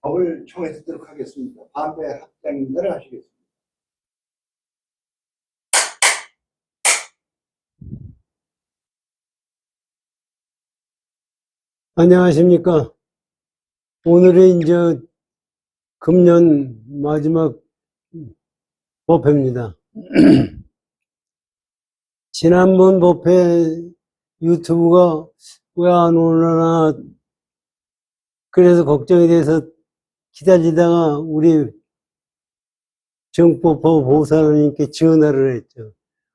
법을 청해 듣도록 하겠습니다. 반배 합장인들을 하시겠습니다. 안녕하십니까. 오늘이 이제 금년 마지막 법회입니다. 지난번 법회 유튜브가 왜 안 오려나 그래서 걱정이 돼서 기다리다가 우리 정법법 보살님께 전화를 했죠.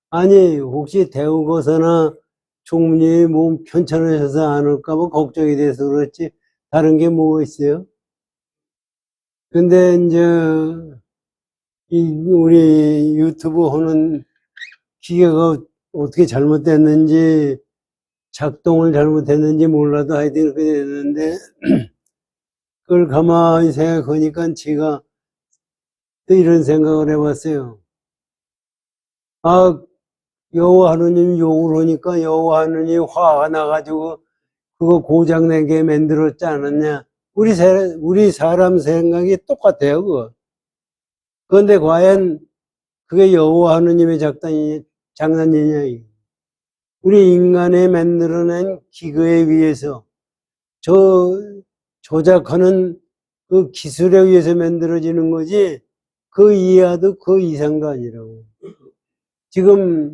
아니 혹시 대우거사나 총무님이 몸 편찮으셔서 안 올까봐 걱정이 돼서 그렇지 다른 게 뭐가 있어요? 근데 이제 우리 유튜브 하는 기계가 어떻게 잘못됐는지 작동을 잘못했는지 몰라도 하여튼 그렇게 됐는데 그걸 가만히 생각하니까 제가 또 이런 생각을 해봤어요. 아, 여호와 하느님 욕을 하니까 여호와 하느님 화가 나가지고 그거 고장내게 만들었지 않았냐. 우리 사람 생각이 똑같아요, 그거. 그런데 과연 그게 여호와 하느님의 장난이냐. 우리 인간이 만들어낸 기계에 의해서 조작하는 그 기술에 의해서 만들어지는 거지 그 이하도 그 이상도 아니라고. 지금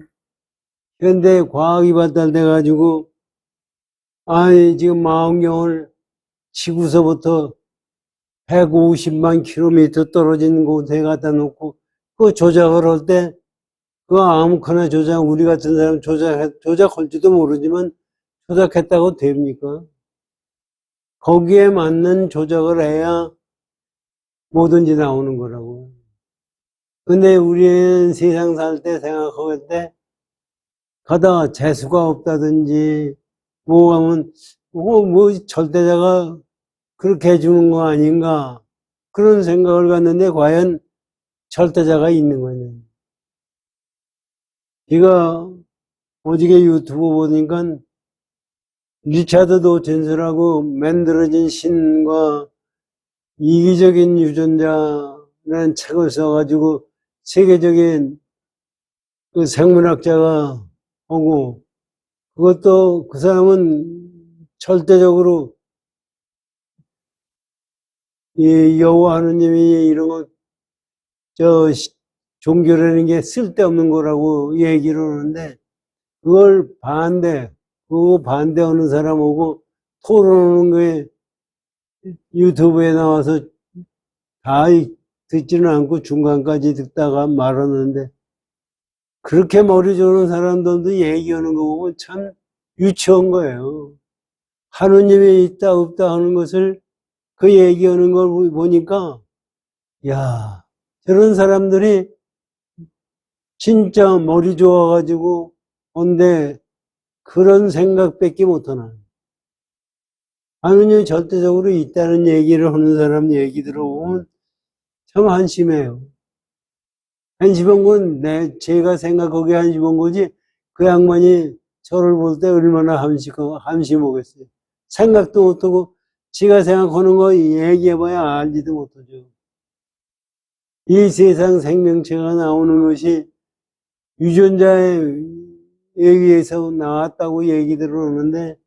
현대 과학이 발달돼 가지고 지금 망원경을 지구서부터 150만 킬로미터 떨어진 곳에 갖다 놓고 그 조작을 할 때 그 아무거나 우리 같은 사람 조작할지도 모르지만 조작했다고 됩니까? 거기에 맞는 조작을 해야 뭐든지 나오는 거라고. 근데 우리는 세상 살 때 생각할 때 가다가 재수가 없다든지 뭐 하면 뭐 절대자가 그렇게 해주는 거 아닌가 그런 생각을 갖는데 과연 절대자가 있는 거냐. 제가 어저께 유튜브 보니까 리차드 도친스라고 만들어진 신과 이기적인 유전자라는 책을 써가지고 세계적인 그 생물학자가 오고 그것도 그 사람은 절대적으로 이 여호와 하느님이 이런 거 종교라는 게 쓸데없는 거라고 얘기를 하는데 그걸 그거 반대하는 사람하고 토론하는 거에 유튜브에 나와서 다 듣지는 않고 중간까지 듣다가 말았는데 그렇게 머리 좋은 사람들도 얘기하는 거 보면 참 유치한 거예요. 하느님이 있다 없다 하는 것을 그 얘기하는 걸 보니까 야 저런 사람들이 진짜 머리 좋아가지고 근데 그런 생각밖에 못하나. 하느님이 절대적으로 있다는 얘기를 하는 사람 얘기 들어보면 참 한심해요. 한심한 건 제가 생각하기에 한심한 거지 그 양반이 저를 볼 때 얼마나 한심하겠어요. 생각도 못하고 지가 생각하는 거 얘기해봐야 알지도 못하죠. 이 세상 생명체가 나오는 것이 유전자에 의해서 나왔다고 얘기들을 하는데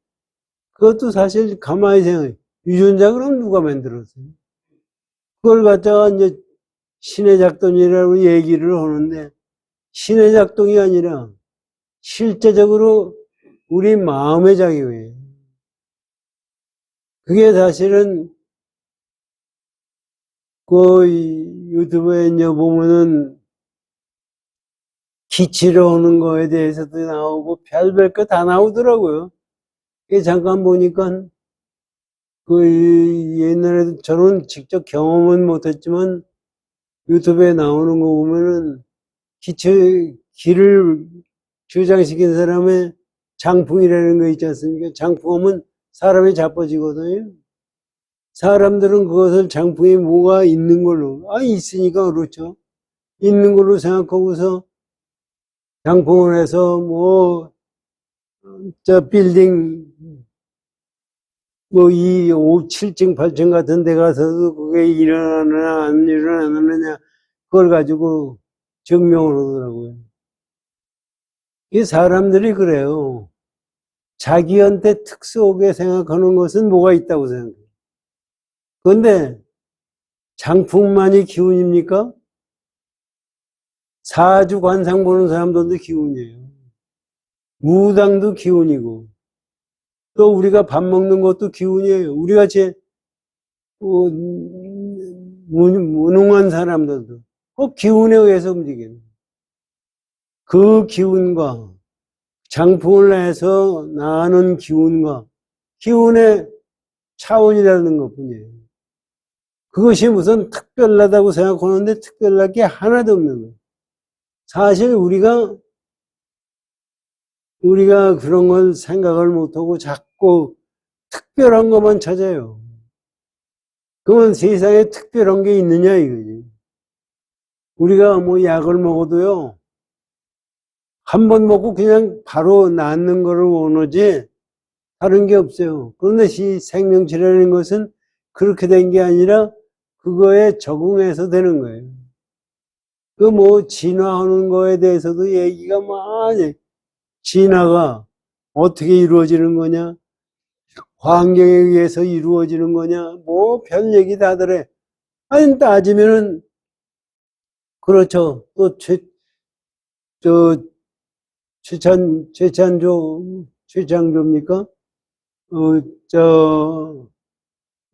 그것도 사실 가만히 생각해. 유전자 그럼 누가 만들었어요? 그걸 갖다가 이제 신의 작동이라고 얘기를 하는데 신의 작동이 아니라 실제적으로 우리 마음의 작용이에요. 그게 사실은 그 유튜브에 이제 보면은 기치로 오는 거에 대해서도 나오고 별별 거 다 나오더라고요. 잠깐 보니까 그 옛날에도 저는 직접 경험은 못했지만 유튜브에 나오는 거 보면은 기를 저장시킨 사람의 장풍이라는 거 있지 않습니까? 장풍하면 사람이 자빠지거든요. 사람들은 그것을 장풍에 뭐가 있는 걸로, 있으니까 그렇죠. 있는 걸로 생각하고서 장풍을 해서 빌딩 뭐, 7층, 8층 같은 데 가서도 그게 일어나느냐, 안 일어나느냐, 그걸 가지고 증명을 하더라고요. 이 사람들이 그래요. 자기한테 특수하게 생각하는 것은 뭐가 있다고 생각해요. 그런데 장풍만이 기운입니까? 사주 관상 보는 사람들도 기운이에요. 무당도 기운이고, 또 우리가 밥 먹는 것도 기운이에요. 우리가 무능한 사람들도 꼭 기운에 의해서 움직여요. 그 기운과 장풍을 내서 나는 기운과 기운의 차원이라는 것 뿐이에요. 그것이 무슨 특별하다고 생각하는데 특별할 게 하나도 없는 거예요. 사실 우리가 그런 걸 생각을 못하고 자꾸 특별한 것만 찾아요. 그러면 세상에 특별한 게 있느냐 이거지. 우리가 뭐 약을 먹어도요, 한 번 먹고 그냥 바로 낫는 거를 원하지 다른 게 없어요. 그런데 이 생명치료라는 것은 그렇게 된 게 아니라 그거에 적응해서 되는 거예요. 그 뭐 진화하는 거에 대해서도 얘기가 많이, 진화가 어떻게 이루어지는 거냐, 환경에 의해서 이루어지는 거냐, 뭐 별 얘기 다들 해. 아니 따지면은 그렇죠. 또 최창조입니까?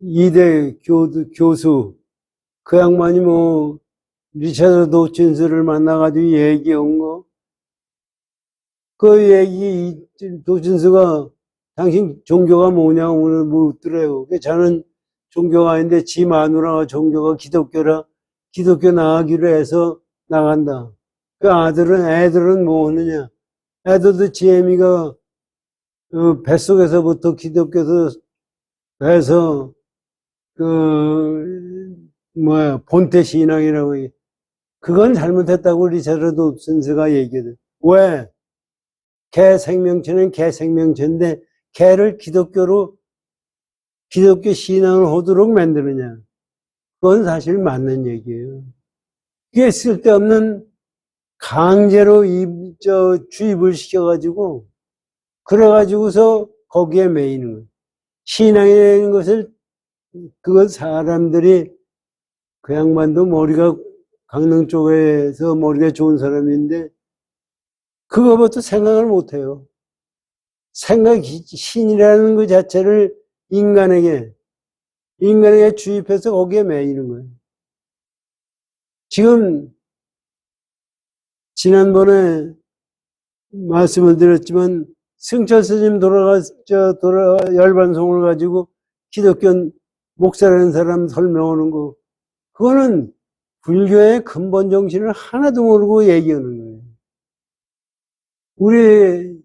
이대 교수, 그 양반이 뭐, 리차드 도킨스를 만나가지고 얘기한 거, 그 얘기, 도킨스가 당신 종교가 뭐냐고 오늘 묻더래요. 저는 종교가 아닌데 지 마누라가 종교가 기독교라, 기독교 나가기로 해서 나간다. 그 애들은 뭐 하느냐. 애들도 지혜미가 뱃속에서부터 기독교에서 해서 본태 신앙이라고 그건 잘못했다고 리차드 도슨스가 얘기해. 왜? 개 생명체는 개 생명체인데 개를 기독교 신앙을 하도록 만드느냐. 그건 사실 맞는 얘기예요. 그게 쓸데없는 강제로 주입을 시켜가지고 그래가지고서 거기에 매이는 거예요. 신앙이라는 것을 그걸 사람들이 그 양반도 머리가 강릉 쪽에서 머리가 좋은 사람인데 그거부터 생각을 못해요. 신이라는 그 자체를 인간에게 주입해서 거기에 매이는 거예요. 지금 지난번에 말씀을 드렸지만 승철 스님 열반송을 가지고 기독교 목사라는 사람 설명하는 거, 그거는 불교의 근본 정신을 하나도 모르고 얘기하는 거예요. 우리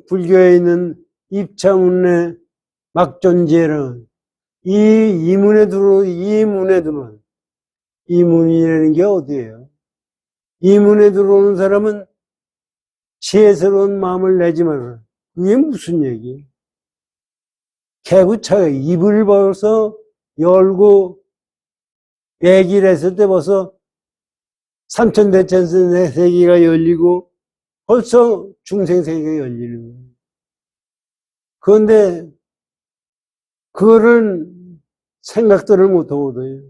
불교에 있는 입차문내 막존지에는 이문이라는 게 어디예요? 이문에 들어오는 사람은 지혜스러운 마음을 내지 말아라. 그게 무슨 얘기예요? 개구차가 입을 벌써 열고 얘기를 했을 때 벌써 삼천대천세 세계가 열리고 벌써 중생세계가 열리는 거예요. 그런데 그거를 생각들을 못하거든요.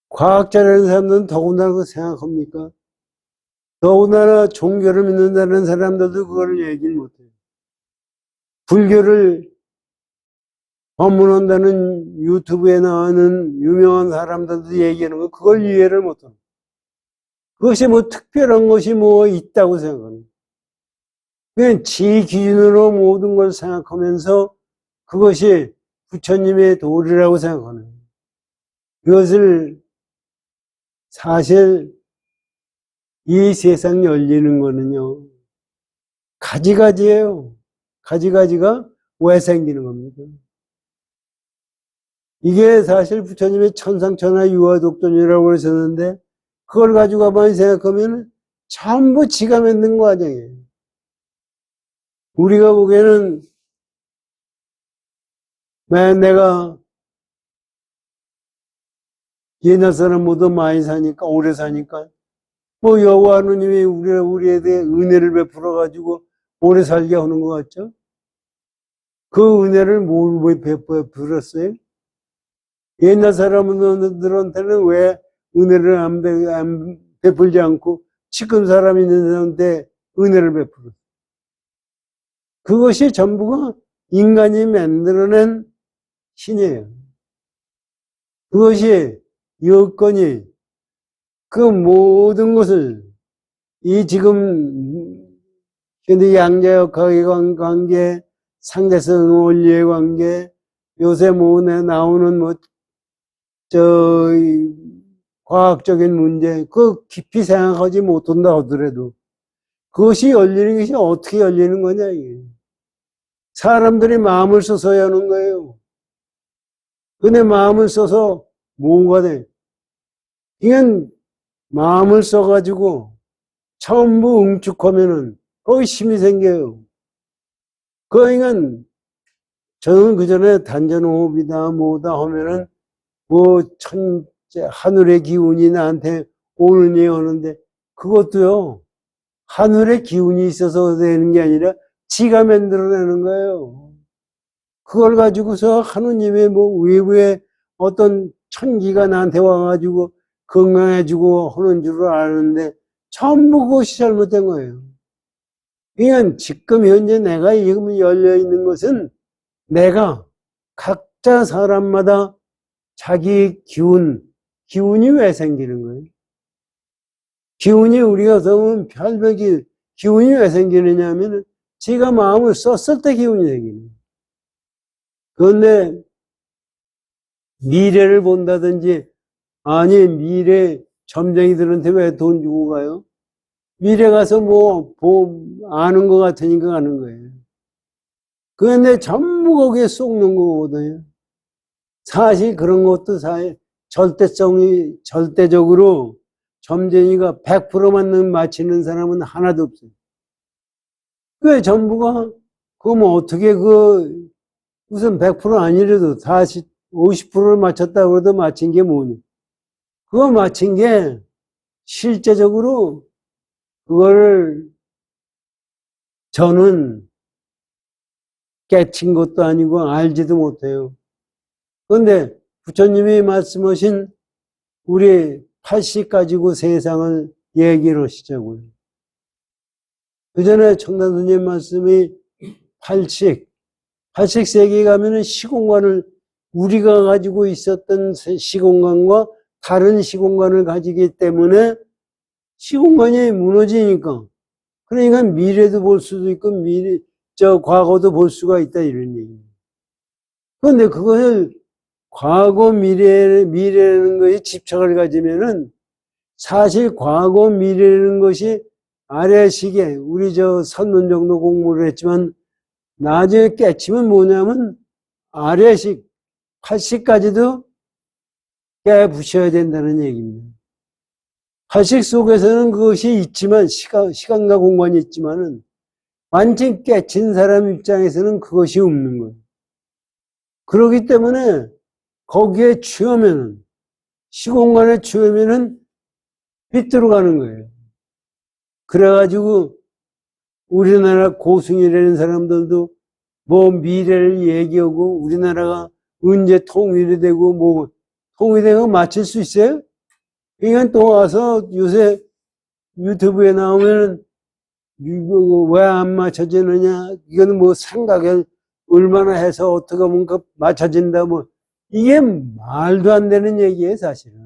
과학자라는 사람들은 더군다나 그거 생각합니까? 더군다나 종교를 믿는다는 사람들도 그걸 얘기를 못해요. 불교를 법문한다는 유튜브에 나오는 유명한 사람들도 얘기하는 거, 그걸 이해를 못합니다. 그것이 뭐 특별한 것이 뭐 있다고 생각하는. 그냥 지 기준으로 모든 걸 생각하면서 그것이 부처님의 도리라고 생각하는. 그것을 사실 이 세상 열리는 거는요, 가지가지예요. 가지가지가 왜 생기는 겁니까? 이게 사실 부처님의 천상천하 유화독존이라고 그러셨는데 그걸 가지고 가만히 생각하면 전부 지가 만든 거 아니에요. 우리가 보기에는 내가 옛날 사람보다 많이 사니까, 오래 사니까, 뭐 여호와 하느님이 우리에 대해 은혜를 베풀어 가지고 오래 살게 하는 것 같죠? 그 은혜를 뭘 베풀었어요? 옛날 사람들한테는 왜 은혜를 안 베풀지 않고 지금 사람 있는 사람한테 은혜를 베풀었어요? 그것이 전부가 인간이 만들어낸 신이에요. 그것이 여건이 그 모든 것을 이 지금 현대 양자역학의 관계, 상대성 원리의 관계, 요새 뭐 나오는 과학적인 문제, 그 깊이 생각하지 못한다 하더라도 그것이 열리는 것이 어떻게 열리는 거냐, 이게. 사람들이 마음을 써서야 하는 거예요. 근데 마음을 써서 뭐가 돼? 이건 마음을 써가지고 전부 응축하면은 거기 힘이 생겨요. 그러니까 저는 그 전에 단전호흡이다 뭐다 하면은 뭐 하늘의 기운이 나한테 오느니 하는데 그것도요 하늘의 기운이 있어서 되는 게 아니라 지가 만들어내는 거예요. 그걸 가지고서 하느님의 뭐 외부에 어떤 천기가 나한테 와가지고 건강해지고 하는 줄 아는데 전부 그것이 잘못된 거예요. 그러니까 지금 현재 내가 지금 열려있는 것은 내가 각자 사람마다 자기 기운이 왜 생기는 거예요? 기운이 우리가 보면 별벽이 기운이 왜 생기느냐 하면 제가 마음을 썼을 때 기운이 생기는 거예요. 그런데 미래를 본다든지 아니 미래 점쟁이들한테 왜 돈 주고 가요? 미래 가서 아는 것 같으니까 가는 거예요. 그런데 전부 거기에 쏙는 거거든요. 사실 그런 것도 절대적으로 점쟁이가 100%만 맞히는 사람은 하나도 없어요. 왜 전부가, 어떻게 우선 100% 아니래도 50%를 맞췄다고 해도 맞힌 게 뭐냐. 그거 맞힌 게 실제적으로 그걸 저는 깨친 것도 아니고 알지도 못해요. 그런데 부처님이 말씀하신 우리 80 가지고 세상을 얘기를 하시자고요. 그 전에 청단 스님 말씀이 80 세계에 가면은 시공간을 우리가 가지고 있었던 시공간과 다른 시공간을 가지기 때문에 시공간이 무너지니까 그러니까 미래도 볼 수도 있고 과거도 볼 수가 있다 이런 얘기예요. 그런데 그것을 과거 미래라는 것에 집착을 가지면은 사실 과거 미래라는 것이 아래식에 우리 선문 정도 공부를 했지만 나중에 깨치면 뭐냐면 아래식 80까지도 깨부셔야 된다는 얘기입니다. 80 속에서는 그것이 있지만 시간과 공간이 있지만은 완전 깨친 사람 입장에서는 그것이 없는 거예요. 그렇기 때문에 거기에 취하면은 시공간에 취하면은 빗들어 가는 거예요. 그래가지고 우리나라 고승이라는 사람들도 미래를 얘기하고 우리나라가 언제 통일이 되고 통일되고 맞출 수 있어요? 그러니까 또 와서 요새 유튜브에 나오면은 왜 안 맞춰지느냐? 이거는 생각을 얼마나 해서 어떻게 하면 맞춰진다 이게 말도 안 되는 얘기예요, 사실은.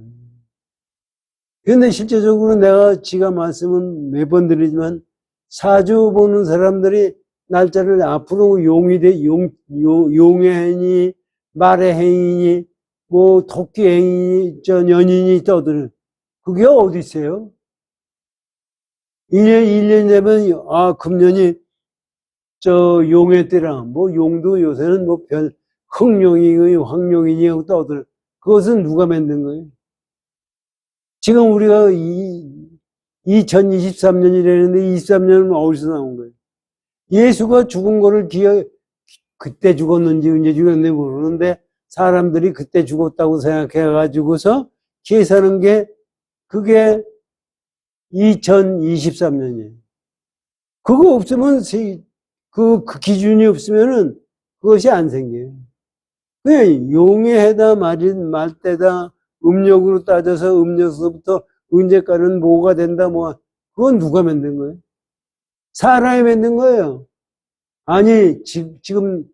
그런데 실제적으로 내가 지가 말씀은 몇 번 드리지만 사주 보는 사람들이 날짜를 앞으로 용의 행이, 말의 행이니, 토끼 행이니, 연인이 떠드는 그게 어디 있어요? 1년 되면, 금년이, 용의 때라, 용도 요새는 흑룡이니, 황룡이니 하고 떠들. 그것은 누가 만든 거예요? 지금 우리가 2023년이라는데 23년은 어디서 나온 거예요? 예수가 죽은 거를 그때 죽었는지 언제 죽었는지 모르는데 사람들이 그때 죽었다고 생각해가지고서 계산한 게 그게 2023년이에요. 그거 없으면 그 기준이 없으면은 그것이 안 생겨요. 그냥 용해다 말때다 음력으로 따져서 음력서부터 언제까지는 뭐가 된다 뭐 그건 누가 만든 거예요? 사람이 만든 거예요. 아니 지금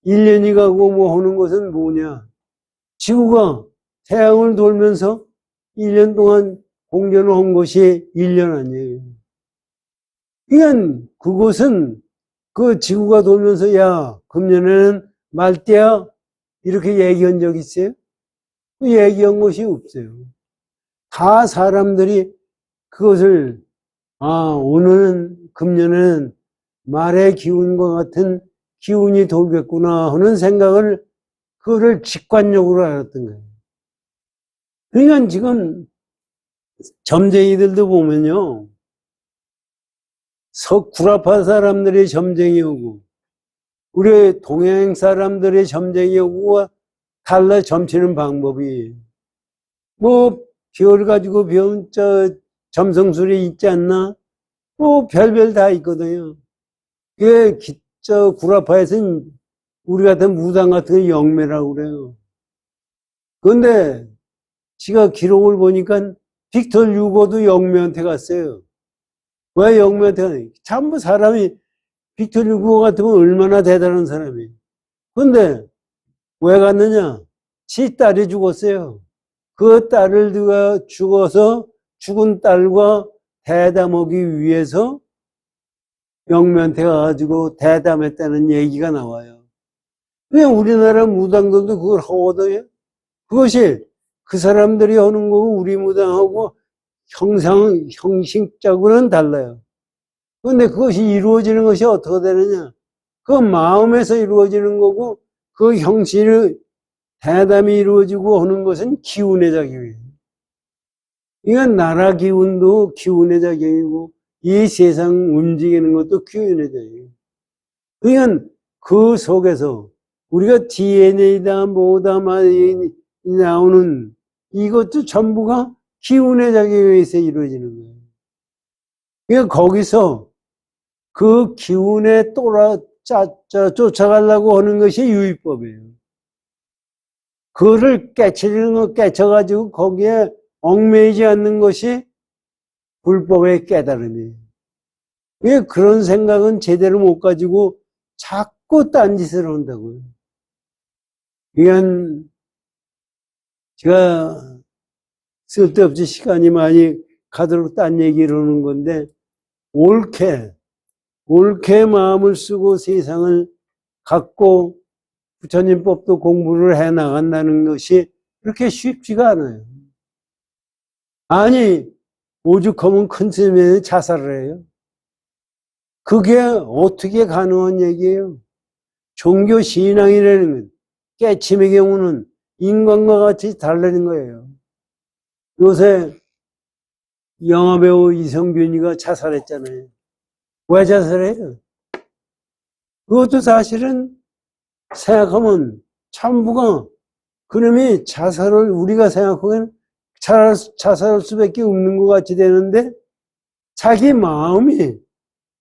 1년이 가고 뭐 하는 것은 뭐냐? 지구가 태양을 돌면서 1년 동안 공전을 한 것이 1년 아니에요. 그러니까 그것은 그 지구가 돌면서 야 금년에는 말대야 이렇게 얘기한 적 있어요? 그 얘기한 것이 없어요. 다 사람들이 그것을 오늘은 금년에는 말의 기운과 같은 기운이 돌겠구나 하는 생각을 그거를 직관적으로 알았던 거예요. 그러니까 지금 점쟁이들도 보면요. 구라파 사람들이 점쟁이 오고 우리 동양 사람들이 점쟁이 오고 달라 점치는 방법이 뭐 별 가지고 배운 점성술이 있지 않나? 뭐 별별 다 있거든요. 그게 구라파에서는 우리 같은 무당 같은 게 영매라고 그래요. 그런데 제가 기록을 보니까 빅터 유고도 영매한테 갔어요. 왜 영매한테 가냐? 전부 사람이 빅터 유고 같으면 얼마나 대단한 사람이에요. 그런데 왜 갔느냐? 지 딸이 죽었어요. 그 딸을 누가 죽어서 죽은 딸과 대담하기 위해서 영매한테 가가지고 대담했다는 얘기가 나와요. 그냥 우리나라 무당들도 그걸 하거든요. 그것이 그 사람들이 하는 거고 우리 무당하고 형식적으로는 달라요. 그런데 그것이 이루어지는 것이 어떻게 되느냐? 그 마음에서 이루어지는 거고 그 형식을 대담이 이루어지고 하는 것은 기운의 작용이에요. 이건 나라 기운도 기운의 작용이고 이 세상 움직이는 것도 기운의 작용이에요. 그러니까 그 속에서 우리가 DNA다 뭐다 나오는 이것도 전부가 기운의 작용에 의해서 이루어지는 거예요. 그러니까 거기서 그 기운에 쫓아가려고 하는 것이 유의법이에요. 그거를 깨쳐가지고 거기에 얽매이지 않는 것이 불법의 깨달음이에요. 왜 그런 생각은 제대로 못 가지고 자꾸 딴짓을 한다고요. 그러니까 제가 쓸데없이 시간이 많이 가도록 딴 얘기를 하는 건데 옳게 마음을 쓰고 세상을 갖고 부처님법도 공부를 해 나간다는 것이 그렇게 쉽지가 않아요. 아니 오죽하면 큰 스님이 자살을 해요. 그게 어떻게 가능한 얘기예요? 종교 신앙이라는 건 깨침의 경우는 인간과 같이 다르는 거예요. 요새 영화배우 이성균이가 자살했잖아요. 왜 자살해요? 그것도 사실은 생각하면 참부가 그놈이 자살을 우리가 생각하면 자살할 수밖에 없는 것 같이 되는데 자기 마음이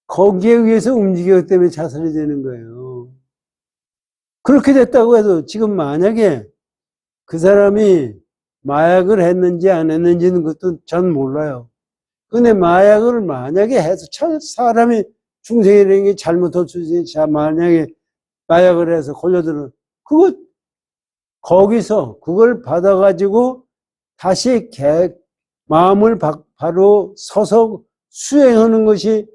거기에 의해서 움직이기 때문에 자살이 되는 거예요. 그렇게 됐다고 해도 지금 만약에 그 사람이 마약을 했는지 안 했는지는 그것도 전 몰라요. 근데 마약을 만약에 해서 사람이 중생이라는 게 잘못할 수 있으니 만약에 마약을 해서 걸려들은 거기서 그걸 받아가지고 다시 마음을 바로 서서 수행하는 것이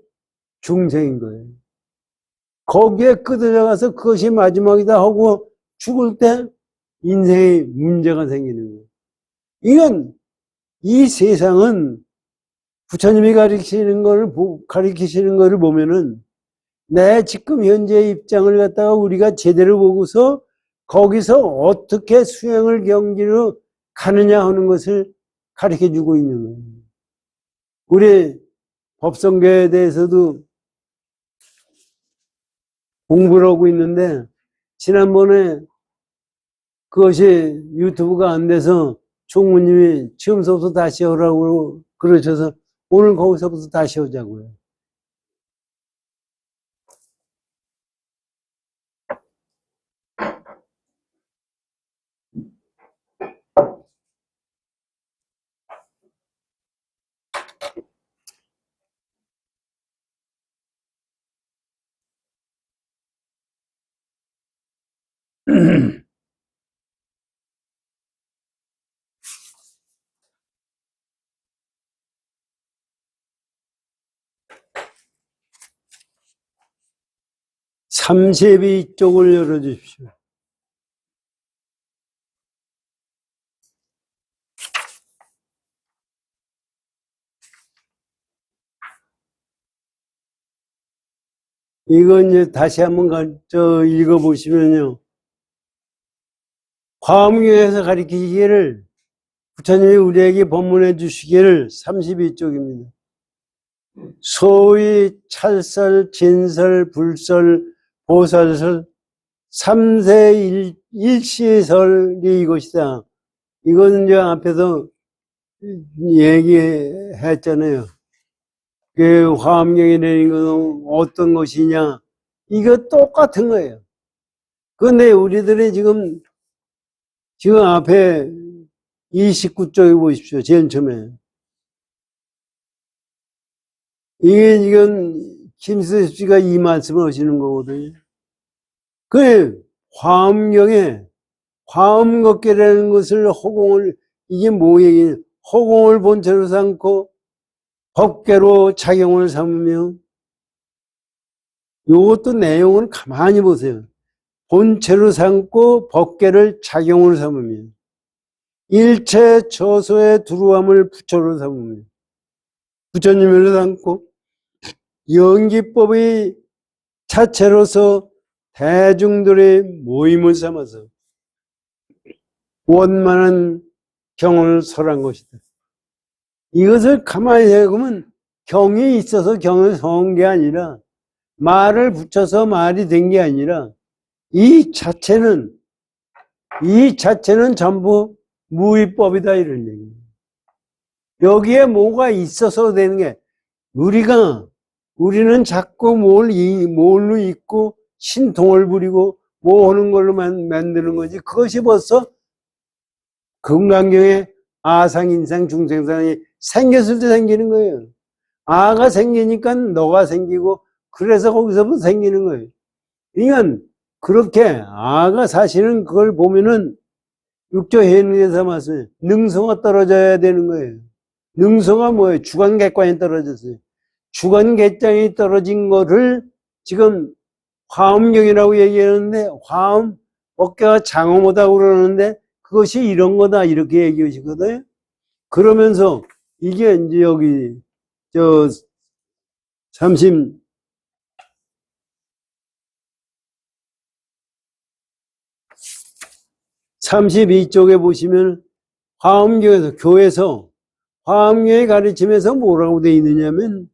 중생인 거예요. 거기에 끄들어가서 그것이 마지막이다 하고 죽을 때 인생에 문제가 생기는 거예요. 이건 이 세상은 부처님이 가르치시는 거를 보면은 내 지금 현재 입장을 갖다가 우리가 제대로 보고서 거기서 어떻게 수행을 경지로 가느냐 하는 것을 가르쳐 주고 있는 거예요. 우리 법성교에 대해서도 공부를 하고 있는데, 지난번에 그것이 유튜브가 안 돼서 총무님이 처음서부터 다시 하라고 그러셔서 오늘 거기서부터 다시 하자고요. 삼세비 쪽을 열어주십시오. 이건 이제 다시 한번 읽어보시면요. 화엄경에서 가리키기를 부처님이 우리에게 법문해 주시기를 32쪽입니다. 소위 찰설, 진설, 불설, 보살설, 삼세 일시설이 이것이다. 이건 이제 앞에서 얘기했잖아요. 그 화엄경에 내린 것은 어떤 것이냐. 이거 똑같은 거예요. 그런데 우리들이 지금 앞에 29쪽에 보십시오. 제일 처음에. 이건 김수섭 씨가 이 말씀을 하시는 거거든요. 그 화엄경에 화엄걷기라는 것을 허공을, 이게 뭐 얘기냐. 허공을 본체로 삼고 법계로 작용을 삼으며, 요것도 내용을 가만히 보세요. 본체로 삼고 법계를 작용을 삼으며 일체 처소의 두루함을 부처로 삼으며 부처님으로 삼고 연기법의 자체로서 대중들의 모임을 삼아서 원만한 경을 설한 것이다. 이것을 가만히 생각하면 경이 있어서 경을 성한 게 아니라, 말을 붙여서 말이 된 게 아니라, 이 자체는 전부 무위법이다, 이런 얘기입니다. 여기에 뭐가 있어서 되는 게, 우리는 자꾸 뭘로 있고 신통을 부리고 뭐 하는 걸로 만드는 거지. 그것이 벌써 금강경에 아상, 인상, 중생상이 생겼을 때 생기는 거예요. 아가 생기니까 너가 생기고, 그래서 거기서부터 생기는 거예요. 그러니까 그렇게 아가 사실은 그걸 보면은 육조해능에서 말씀해 능성가 떨어져야 되는 거예요. 능성가 뭐예요? 주관객관이 떨어졌어요. 주관객관이 떨어진 거를 지금 화엄경이라고 얘기하는데, 화엄 어깨가 장엄하다고 그러는데 그것이 이런 거다, 이렇게 얘기하시거든요. 그러면서 이게 이제 여기 32쪽에 보시면 교에서 화엄경의 가르침에서 뭐라고 되어 있느냐면,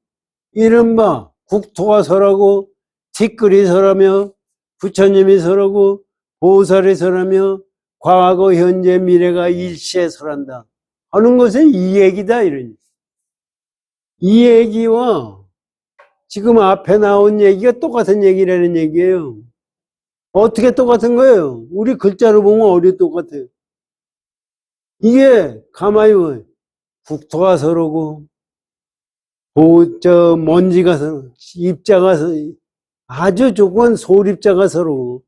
이른바 국토가 설하고 티끌이 설하며 부처님이 설하고 보살이 설하며 과거 현재 미래가 일시에 설한다 하는 것은 이 얘기다, 이러니. 이 얘기와 지금 앞에 나온 얘기가 똑같은 얘기라는 얘기예요. 어떻게 똑같은 거예요? 우리 글자로 보면 어디 똑같아요? 이게 가만히 보면 국토가 서르고 먼지가 서르고 입자가 서르고 아주 조그만 소립자가 서르고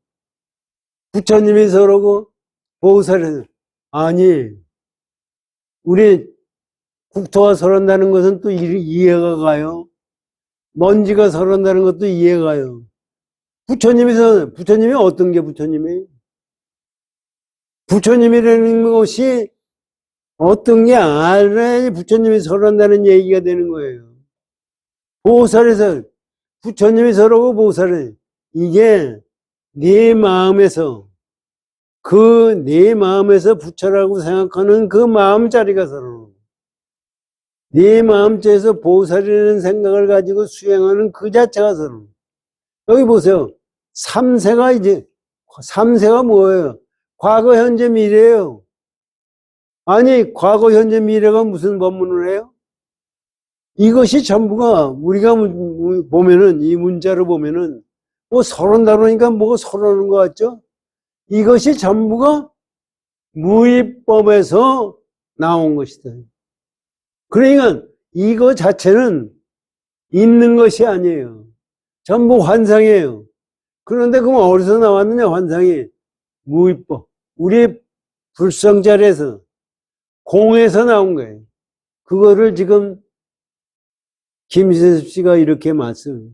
부처님이 서르고 보살이 아니, 우리 국토가 서른다는 것은 또 이해가 가요. 먼지가 서른다는 것도 이해가 가요. 부처님이 어떤 게 부처님이에요? 부처님이라는 것이 어떤 게 알아야 부처님이 설한다는 얘기가 되는 거예요. 보살에서 부처님이 설하고 보살은 이게 네 마음에서 내 마음에서 부처라고 생각하는 그 마음자리가 설하는 거예요. 네 마음자에서 보살이라는 생각을 가지고 수행하는 그 자체가 설하는 거예요. 여기 보세요. 삼세가 뭐예요? 과거, 현재, 미래예요. 아니, 과거, 현재, 미래가 무슨 법문을 해요? 이것이 전부가 우리가 보면은, 이 문자를 보면은, 뭐 서론 다루니까 뭐가 서론인 것 같죠? 이것이 전부가 무위법에서 나온 것이다. 그러니까 이거 자체는 있는 것이 아니에요. 전부 환상이에요. 그런데 그럼 어디서 나왔느냐, 환상이? 무위법. 우리 불성자리에서, 공에서 나온 거예요. 그거를 지금 김세습 씨가 이렇게 말씀해요.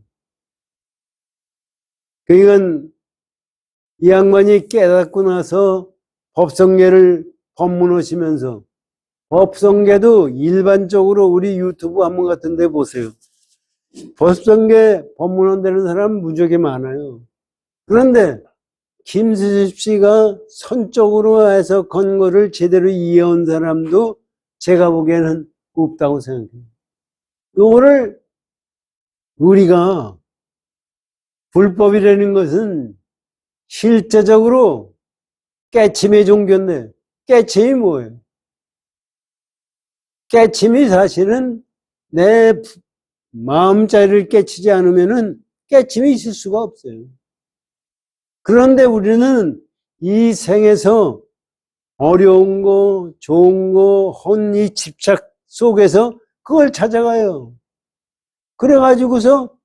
그러니까 이 양반이 깨닫고 나서 법성계를 법문하시면서, 법성계도 일반적으로 우리 유튜브 한번 같은 데 보세요. 법성계 법문한다는 사람 무지하게 많아요. 그런데 김세습 씨가 선적으로 해서 건거를 제대로 이해한 사람도 제가 보기에는 없다고 생각해요. 이거를 우리가 불법이라는 것은 실제적으로 깨침의 종교인데, 깨침이 뭐예요? 깨침이 사실은 내 마음자리를 깨치지 않으면은 깨침이 있을 수가 없어요. 그런데 우리는 이 생에서 어려운 거, 좋은 거, 혼이 집착 속에서 그걸 찾아가요. 그래가지고서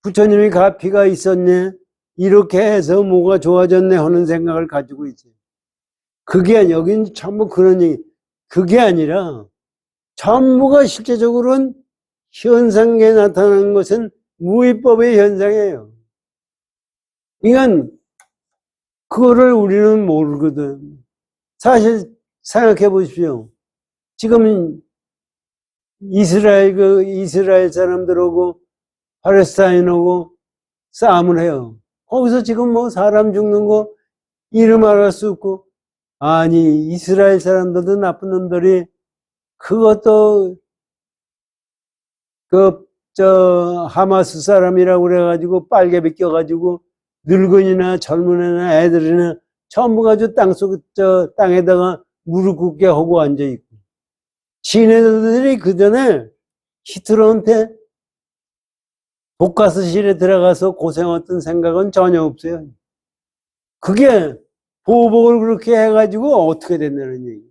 부처님이 가피가 있었네, 이렇게 해서 뭐가 좋아졌네 하는 생각을 가지고 있어요. 그게 여긴 전부 그런 얘기. 그게 아니라 전부가 실제적으로는 현상계에 나타나는 것은 무위법의 현상이에요. 그러니까 그거를 우리는 모르거든. 사실 생각해 보십시오. 지금 이스라엘 사람들하고 팔레스타인하고 싸움을 해요. 거기서 지금 뭐 사람 죽는 거 이름 알할 수 없고, 아니 이스라엘 사람들도 나쁜 놈들이 그것도 하마스 사람이라고 그래가지고 빨개비 껴가지고 늙은이나 젊은 애나 애들이나 전부 가지고 땅에다가 무릎 꿇게 하고 앉아있고, 지네들이 그 전에 히틀러한테 독가스실에 들어가서 고생했던 생각은 전혀 없어요. 그게 보복을 그렇게 해가지고 어떻게 됐냐는 얘기.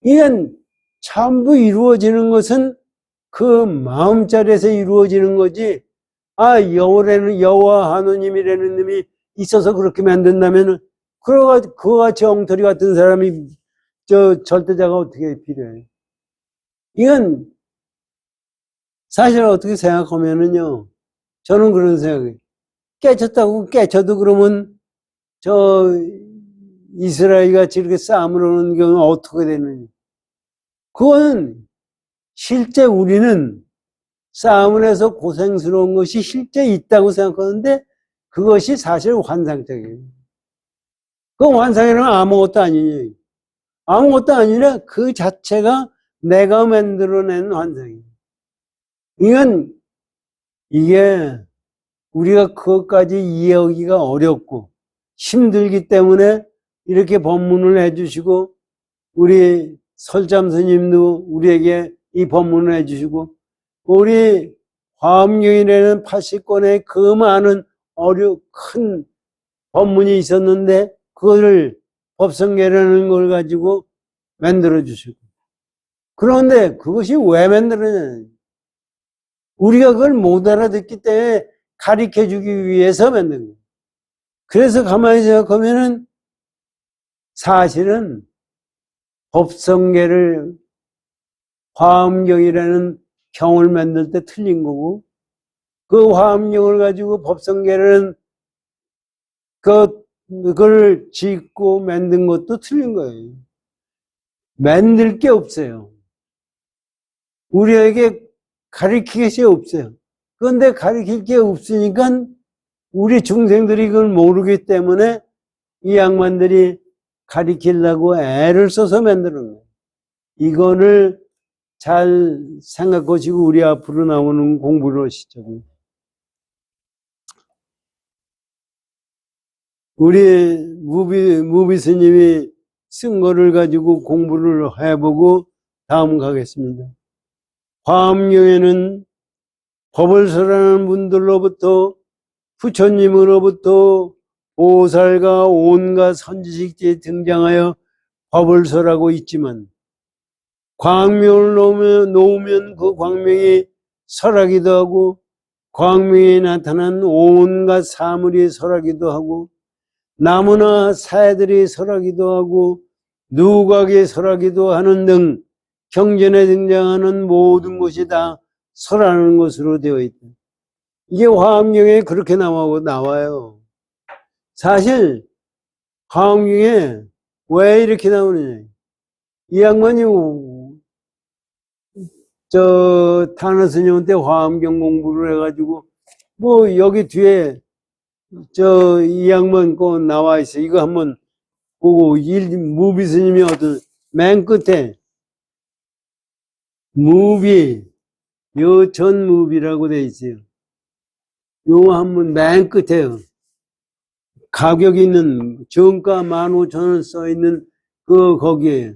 이건 전부 이루어지는 것은 그 마음자리에서 이루어지는 거지, 여호와 하느님이라는 놈이 있어서 그렇게 만든다면은, 그와 같이 엉터리 같은 사람이, 절대자가 어떻게 필요해. 이건, 사실 어떻게 생각하면은요, 저는 그런 생각이에요. 깨쳐도 그러면, 이스라엘 같이 이렇게 싸움을 하는 경우는 어떻게 되느냐. 그거는 실제 우리는 싸움을 해서 고생스러운 것이 실제 있다고 생각하는데, 그것이 사실 환상적이에요. 그 환상이란 아무것도 아니에요. 아무것도 아니라 그 자체가 내가 만들어낸 환상이에요. 이게 우리가 그것까지 이해하기가 어렵고 힘들기 때문에 이렇게 법문을 해주시고, 우리 설잠 스님도 우리에게 이 법문을 해주시고, 우리 화엄경이라는 80권의 그 많은 큰 법문이 있었는데 그거를 법성계라는 걸 가지고 만들어 주시고, 그런데 그것이 왜 만들어졌냐, 우리가 그걸 못 알아듣기 때문에 가르쳐 주기 위해서 만든 거예요. 그래서 가만히 생각하면은 사실은 법성계를 화엄경이라는 경을 만들 때 틀린 거고, 그 화엄경을 가지고 법성계라는 그걸 짓고 만든 것도 틀린 거예요. 만들 게 없어요. 우리에게 가르칠 것이 없어요. 그런데 가르칠 게 없으니까 우리 중생들이 그걸 모르기 때문에 이 양반들이 가르치려고 애를 써서 만드는 거예요. 이거를 잘 생각하시고 우리 앞으로 나오는 공부를 하시죠. 우리 무비 스님이 쓴 거를 가지고 공부를 해보고 다음 가겠습니다. 화엄경에는 법을 설하는 분들로부터 부처님으로부터 보살과 온갖 선지식지에 등장하여 법을 설하고 있지만 광명을 놓으면 그 광명이 설하기도 하고 광명에 나타난 온갖 사물이 설하기도 하고 나무나 새들이 설하기도 하고 누각이 설하기도 하는 등 경전에 등장하는 모든 것이 다 설하는 것으로 되어 있다. 이게 화엄경에 그렇게 나와요. 사실 화엄경에 왜 이렇게 나오느냐. 이 양반이 타나 스님한테 화엄경 공부를 해가지고 여기 뒤에 이 양반 거 나와 있어. 이거 한번 보고 무비 스님이 맨 끝에 무비 여천무비라고 돼 있어요. 요 한번 맨 끝에요. 가격 있는 정가 15,000원 써 있는 거기에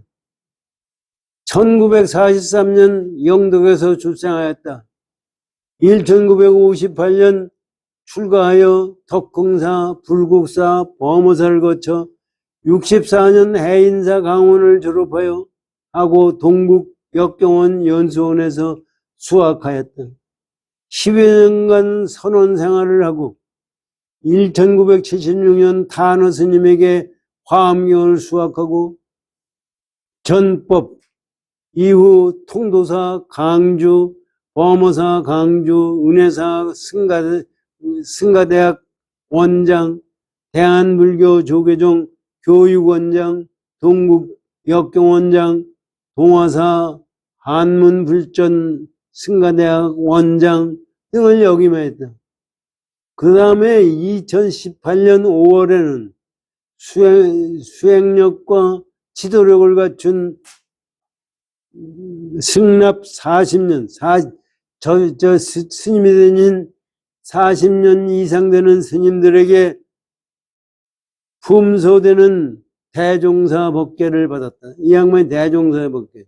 1943년 영덕에서 출생하였다. 1958년 출가하여 덕흥사, 불국사, 범어사를 거쳐 64년 해인사 강원을 졸업하여 하고 동국 역경원 연수원에서 수학하였다. 10여 년간 선원 생활을 하고 1976년 타너 스님에게 화엄경을 수학하고 전법, 이후 통도사 강주, 범어사 강주, 은혜사 승가대학 원장, 대한불교 조계종 교육원장, 동국 역경원장, 동화사 한문불전 승가대학 원장 등을 역임했다. 그 다음에 2018년 5월에는 수행력과 지도력을 갖춘 승납 40년, 스님이 되는 40년 이상 되는 스님들에게 품소되는 대종사 법계를 받았다. 이 양반이 대종사 법계.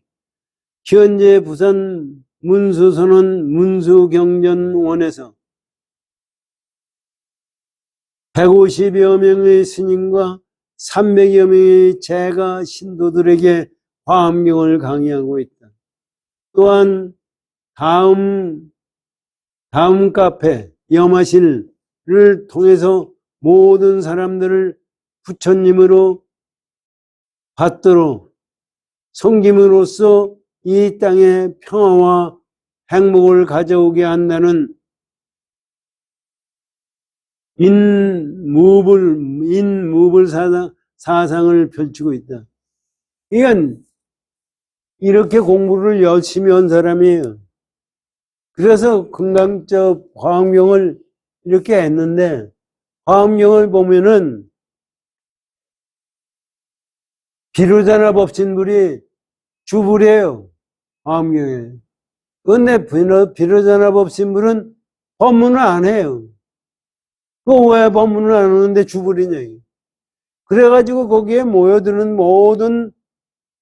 현재 부산 문수선원 문수경전원에서 150여 명의 스님과 300여 명의 제가 신도들에게 화엄경을 강의하고 있다. 또한 다음 카페 염화실을 통해서 모든 사람들을 부처님으로 받도록 섬김으로써 이 땅에 평화와 행복을 가져오게 한다는 인무불 사상을 펼치고 있다. 이건 이렇게 공부를 열심히 한 사람이에요. 그래서 화엄경을 이렇게 했는데, 화엄경을 보면은 비로자나 법신불이 주불이에요. 화엄경에. 그런데 비로자나 법신불은 법문을 안 해요. 왜 법문을 안 하는데 주불이냐. 그래가지고 거기에 모여드는 모든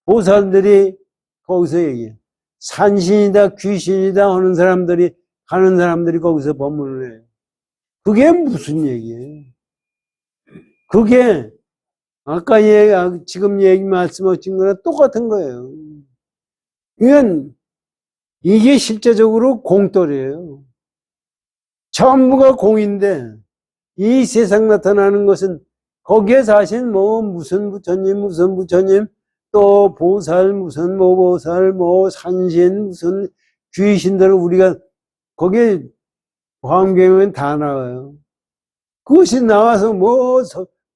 보살들이 거기서 얘기해. 산신이다, 귀신이다 하는 사람들이, 가는 사람들이 거기서 법문을 해요. 그게 무슨 얘기예요? 그게 아까 지금 말씀하신 거랑 똑같은 거예요. 이게 실제적으로 공돌이에요. 전부가 공인데, 이 세상 나타나는 것은 거기에 사실 무슨 부처님, 또 보살, 무슨 보살, 산신, 무슨 귀신들 우리가 거기에 화엄경에는 다 나와요. 그것이 나와서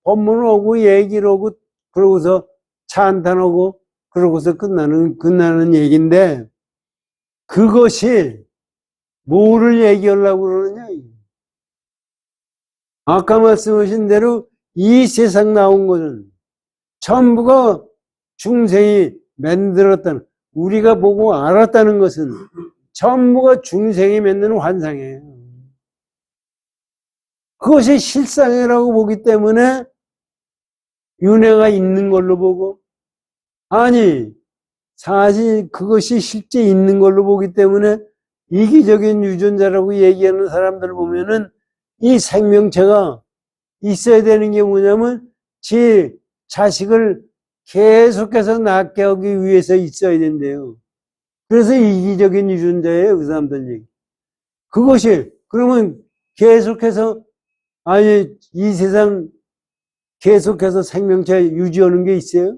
법문을 오고 얘기를 하고 그러고서 찬탄하고 그러고서 끝나는 얘기인데 그것이 뭐를 얘기하려고 그러느냐. 아까 말씀하신 대로 이 세상 나온 것은 전부가 중생이 만들었다는, 우리가 보고 알았다는 것은 전부가 중생이 만드는 환상이에요. 그것이 실상이라고 보기 때문에 윤회가 있는 걸로 보고, 아니, 사실 그것이 실제 있는 걸로 보기 때문에 이기적인 유전자라고 얘기하는 사람들을 보면은 이 생명체가 있어야 되는 게 뭐냐면 제 자식을 계속해서 낳게 하기 위해서 있어야 된대요. 그래서 이기적인 유전자예요, 그 사람들 얘기. 그것이, 그러면 계속해서, 아니, 이 세상 계속해서 생명체 유지하는 게 있어요?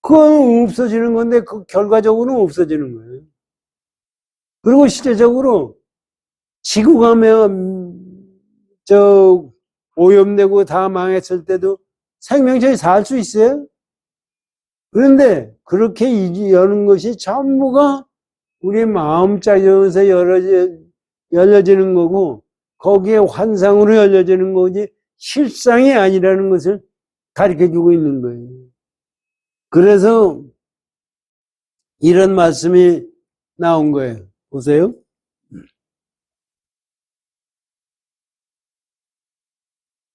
그건 없어지는 건데, 그 결과적으로는 없어지는 거예요. 그리고 실제적으로 지구가 오염되고 다 망했을 때도 생명체에 살 수 있어요? 그런데 그렇게 여는 것이 전부가 우리 마음짝에서 열려지는 거고, 거기에 환상으로 열려지는 거지 실상이 아니라는 것을 가르쳐 주고 있는 거예요. 그래서 이런 말씀이 나온 거예요. 보세요.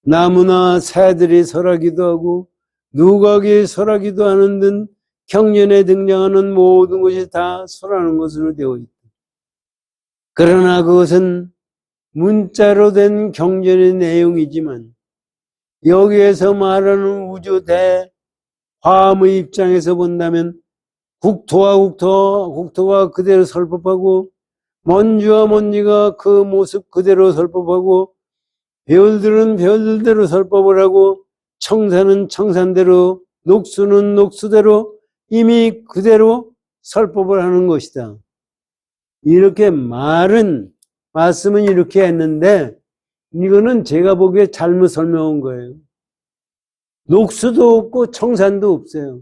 나무나 새들이 설하기도 하고 누각이 설하기도 하는 등 경전에 등장하는 모든 것이 다 설하는 것으로 되어 있다. 그러나 그것은 문자로 된 경전의 내용이지만 여기에서 말하는 우주 대화음의 입장에서 본다면 국토가 그대로 설법하고 먼지와 먼지가 그 모습 그대로 설법하고 별들은 별들대로 설법을 하고 청산은 청산대로 녹수는 녹수대로 이미 그대로 설법을 하는 것이다. 이렇게 말씀은 이렇게 했는데 이거는 제가 보기에 잘못 설명한 거예요. 녹수도 없고 청산도 없어요.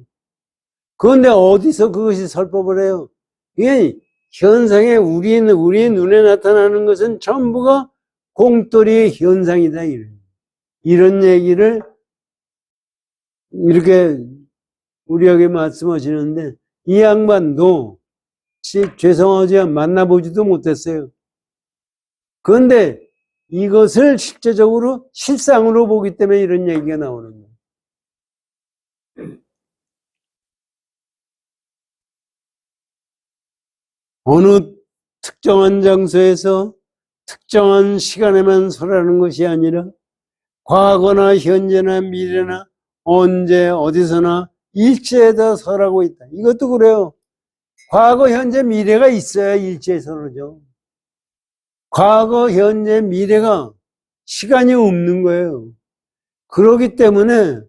그런데 어디서 그것이 설법을 해요? 이게 현상에 우리의 눈에 나타나는 것은 전부가 공돌이의 현상이다. 이런 얘기를 이렇게 우리에게 말씀하시는데 이 양반도 죄송하지만 만나보지도 못했어요. 그런데 이것을 실제적으로 실상으로 보기 때문에 이런 얘기가 나오는 거예요. 어느 특정한 장소에서 특정한 시간에만 설하는 것이 아니라 과거나 현재나 미래나 언제 어디서나 일체에다 설하고 있다. 이것도 그래요. 과거, 현재, 미래가 있어야 일체에 설하죠. 과거, 현재, 미래가 시간이 없는 거예요. 그러기 때문에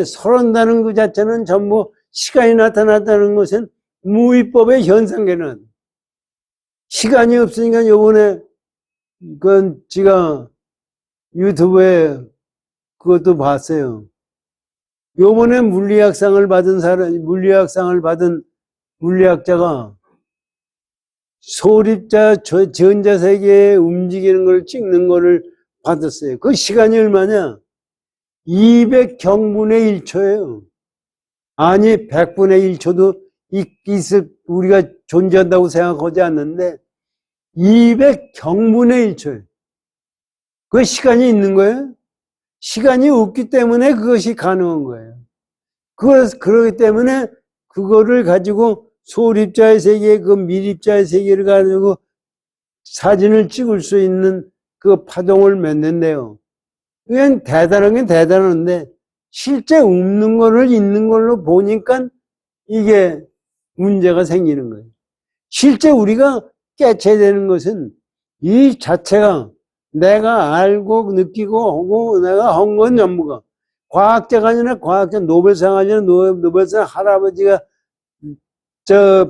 설한다는 그 자체는 전부 시간이 나타났다는 것은 무위법의 현상계는 시간이 없으니까 요번에 그건 제가 유튜브에 그것도 봤어요. 요번에 물리학상을 받은 물리학자가 소립자 전자세계에 움직이는 걸 찍는 거를 받았어요. 그 시간이 얼마냐? 200경분의 1초예요. 아니 100분의 1초도 우리가 존재한다고 생각하지 않는데 200경분의 1초예요. 그 시간이 있는 거예요. 시간이 없기 때문에 그것이 가능한 거예요. 그렇기 때문에 그거를 가지고 소립자의 세계, 그 미립자의 세계를 가지고 사진을 찍을 수 있는 그 파동을 맺는데요. 그건 대단한 게 대단한데 실제 없는 거를 있는 걸로 보니까 이게 문제가 생기는 거예요. 실제 우리가 깨쳐야 되는 것은 이 자체가 내가 알고 느끼고 하고 내가 한 건 전부가 과학자가 아니라 노벨상 아니라 노벨상 할아버지가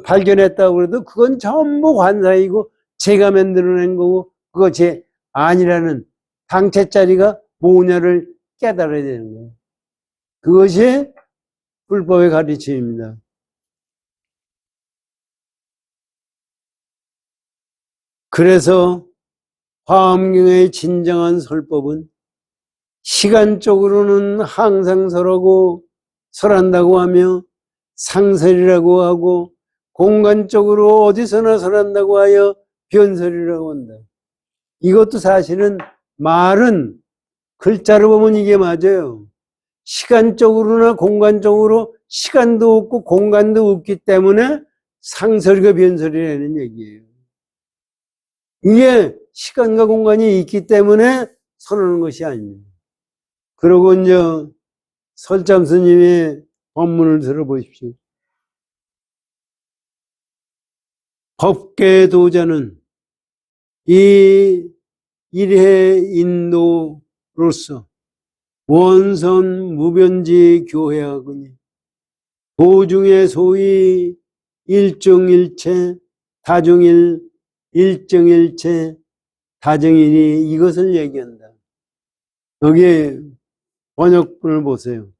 발견했다고 그래도 그건 전부 관사이고 제가 만들어낸 거고 그것이 아니라는 당체짜리가 뭐냐를 깨달아야 되는 거예요. 그것이 불법의 가르침입니다. 그래서 화엄경의 진정한 설법은 시간적으로는 항상 설한다고 하며 상설이라고 하고 공간적으로 어디서나 설한다고 하여 변설이라고 한다. 이것도 사실은 말은 글자로 보면 이게 맞아요. 시간적으로나 공간적으로 시간도 없고 공간도 없기 때문에 상설이가 변설이라는 얘기예요. 이게 시간과 공간이 있기 때문에 선언하는 것이 아닙니다. 그러고 이제 설참 스님의 법문을 들어보십시오. 법계도자는 이 일해 인도로서 원선 무변지 교회하거니 도중에 소위 일중일체 다중일 일정일체 다정일이 이것을 얘기한다. 여기 번역본을 보세요.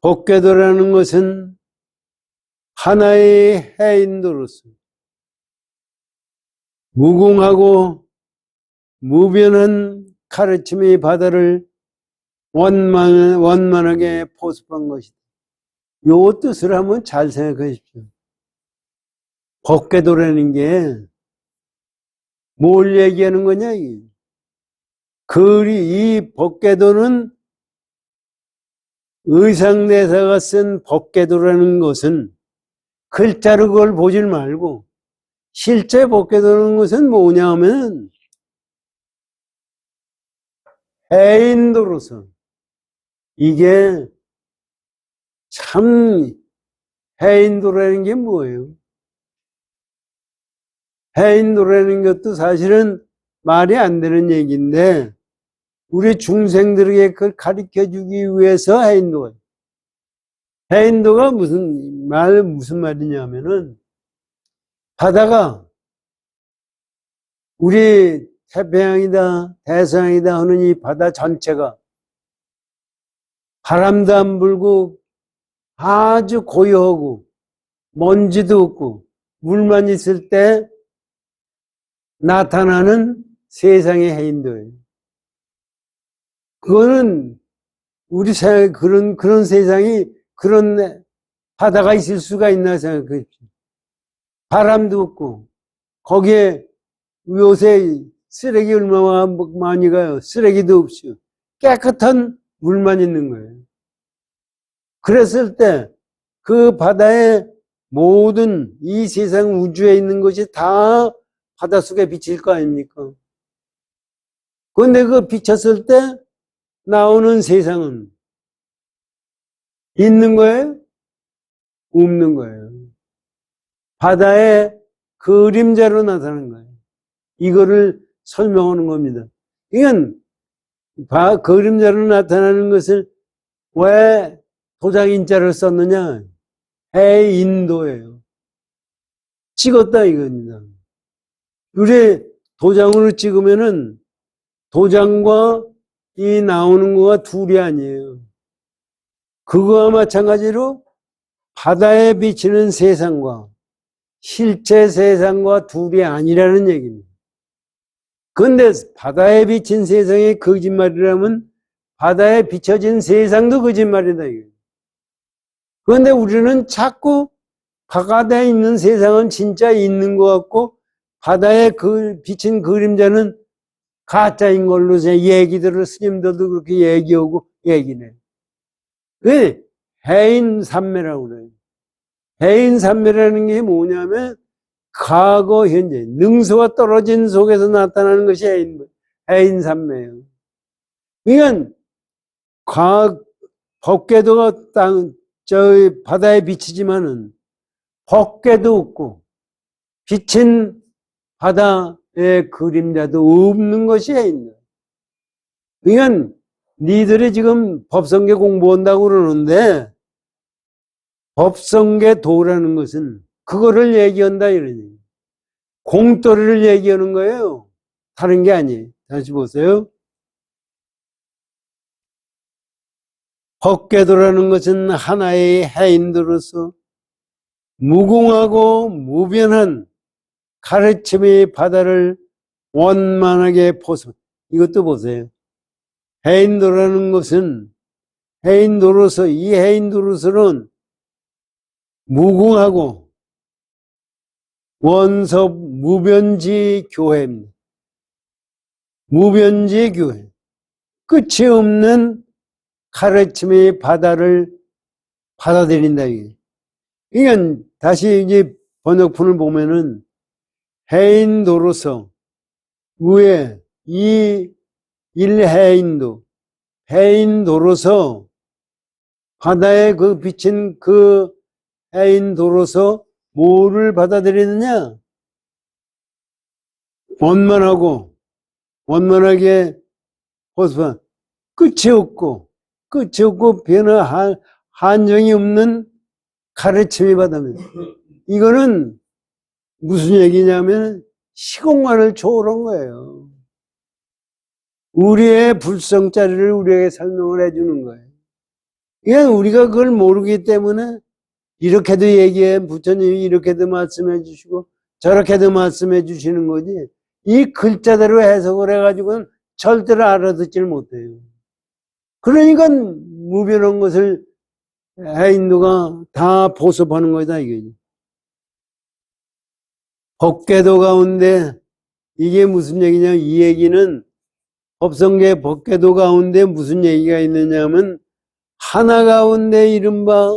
법계도라는 것은 하나의 해인도로서 무궁하고 무변한 가르침의 바다를 원만하게 포섭한 것이다. 요 뜻을 한번 잘 생각하십시오. 법계도라는 게 뭘 얘기하는 거냐? 이 법계도는 의상대사가 쓴 법계도라는 것은 글자로 그걸 보질 말고 실제 법계도라는 것은 뭐냐 하면 해인도로서 이게 참 해인도라는 게 뭐예요? 해인도라는 것도 사실은 말이 안 되는 얘기인데 우리 중생들에게 그걸 가르쳐주기 위해서 해인도가 무슨 말이냐면은 바다가 우리 태평양이다 대서양이다 하는 이 바다 전체가 바람도 안 불고 아주 고요하고 먼지도 없고 물만 있을 때 나타나는 세상의 해인도예요. 그거는 우리 그런 세상이 그런 바다가 있을 수가 있나 생각하십시오. 바람도 없고 거기에 요새 쓰레기 얼마나 많이 가요. 쓰레기도 없이 깨끗한 물만 있는 거예요. 그랬을 때 그 바다에 모든 이 세상 우주에 있는 것이 다 바닷속에 비칠 거 아닙니까? 그런데 그 비쳤을 때 나오는 세상은 있는 거예요? 없는 거예요. 바다의 그림자로 나타나는 거예요. 이거를 설명하는 겁니다. 이건 그림자로 나타나는 것을 왜 도장인자를 썼느냐? 해인도예요. 찍었다 이겁니다. 우리 도장으로 찍으면은 도장과 이 나오는 거가 둘이 아니에요. 그거와 마찬가지로 바다에 비치는 세상과 실제 세상과 둘이 아니라는 얘기입니다. 그런데 바다에 비친 세상이 거짓말이라면 바다에 비춰진 세상도 거짓말이다. 그런데 우리는 자꾸 바다에 있는 세상은 진짜 있는 것 같고 바다에 비친 그림자는 가짜인 걸로 제 얘기들을 스님들도 그렇게 얘기하고 얘기네. 왜? 해인산매라고 그래요. 해인산매라는 게 뭐냐면 과거, 현재, 능수와 떨어진 속에서 나타나는 것이 해인산매예요. 그러니까 법궤도가 바다에 비치지만은 법궤도 없고 비친 바다의 그림자도 없는 것이 해인도. 그러니까 니들이 지금 법성계 공부한다고 그러는데 법성계 도라는 것은 그거를 얘기한다 이러니 공돌이를 얘기하는 거예요. 다른 게 아니에요. 다시 보세요. 법궤도라는 것은 하나의 해인도로서 무궁하고 무변한 가르침의 바다를 원만하게 포섭. 이것도 보세요. 해인도라는 것은 해인도로서 이 해인도로서는 무궁하고 원섭 무변지 교회입니다. 무변지 교회. 끝이 없는 가르침의 바다를 받아들인다. 이게. 그러니까 다시 이제 번역본을 보면은 해인도로서 위에 이 일해인도 해인도로서 바다에 그 비친 그 해인도로서 뭐를 받아들이느냐? 원만하게 호소한 끝이 없고 변화 한정이 없는 가르침이 받아니다. 이거는 무슨 얘기냐면 시공간을 초월한 거예요. 우리의 불성짜리를 우리에게 설명을 해주는 거예요. 그냥 우리가 그걸 모르기 때문에 이렇게도 얘기해, 부처님이 이렇게도 말씀해 주시고 저렇게도 말씀해 주시는 거지, 이 글자대로 해석을 해가지고는 절대로 알아듣지를 못해요. 그러니까 무변한 것을 해인도가 다 보습하는 거다 이거지. 법궤도 가운데 이게 무슨 얘기냐? 이 얘기는 법성계 법궤도 가운데 무슨 얘기가 있느냐면 하나 가운데 이른바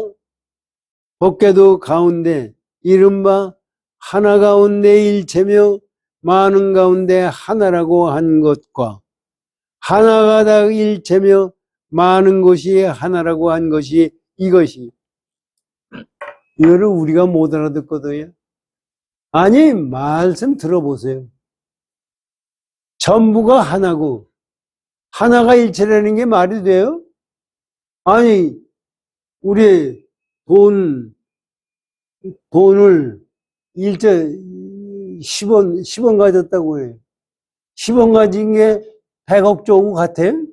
법궤도 가운데 이른바 하나 가운데 일체며 많은 가운데 하나라고 한 것과 하나가 다 일체며 많은 것이 하나라고 한 것이 이것이, 이거를 우리가 못 알아듣거든요. 아니, 말씀 들어보세요. 전부가 하나고 하나가 일체라는 게 말이 돼요? 아니, 우리 돈을 일체 10원 가졌다고 해요. 10원 가진 게 100억 정도 같아요?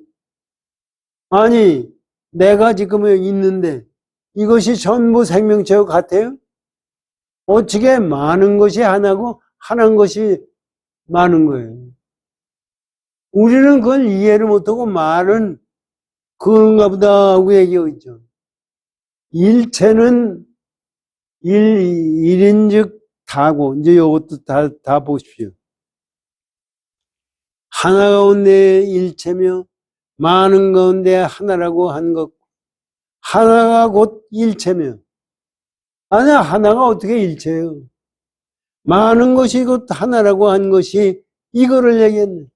아니, 내가 지금 있는데 이것이 전부 생명체와 같아요? 어떻게 많은 것이 하나고 하나인 것이 많은 거예요? 우리는 그걸 이해를 못하고 말은 그런가 보다 하고 얘기하고 있죠. 일체는 일인즉 다고, 이제 이것도 다 보십시오. 하나 가운데 일체며 많은 가운데 하나라고 한 것, 하나가 곧 일체며, 아니야, 하나가 어떻게 일체예요? 많은 것이 곧 하나라고 한 것이 이거를 얘기했네.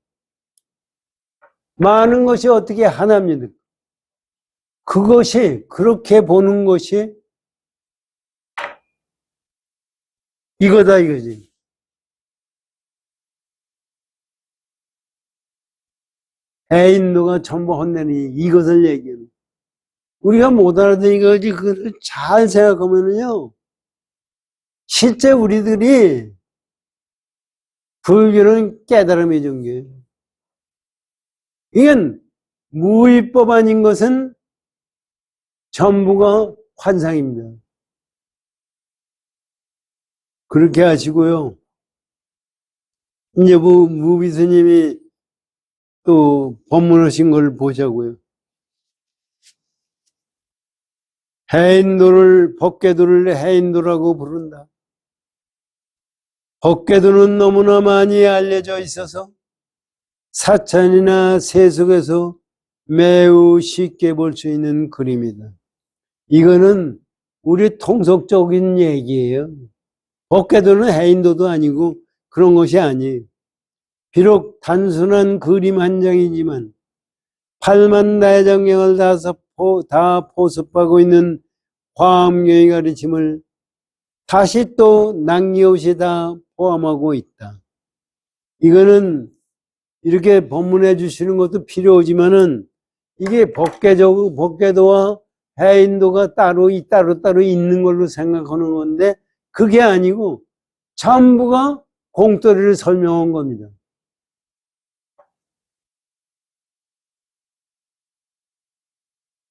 많은 것이 어떻게 하나입니다. 그것이, 그렇게 보는 것이 이거다 이거지. 해인도가 전부 혼내니 이것을 얘기하는. 우리가 못 알아듣는 거지. 그걸 잘 생각하면은요, 실제 우리들이 불교는 깨달음의 종교예요. 이건 무위법 아닌 것은 전부가 환상입니다. 그렇게 하시고요. 이제 무비 스님이 또 법문하신 걸 보자고요. 해인도를, 법궤도를 해인도라고 부른다. 법궤도는 너무나 많이 알려져 있어서 사찬이나 세속에서 매우 쉽게 볼 수 있는 그림이다. 이거는 우리 통속적인 얘기예요. 법궤도는 해인도도 아니고 그런 것이 아니에요. 비록 단순한 그림 한 장이지만 8만 대장경을 다 포섭하고 있는 화엄경의 가르침을 다시 또 낭기없이 다 포함하고 있다. 이거는 이렇게 법문해 주시는 것도 필요하지만은 이게 법궤도와 해인도가 따로 있는 걸로 생각하는 건데 그게 아니고 전부가 공돌이를 설명한 겁니다.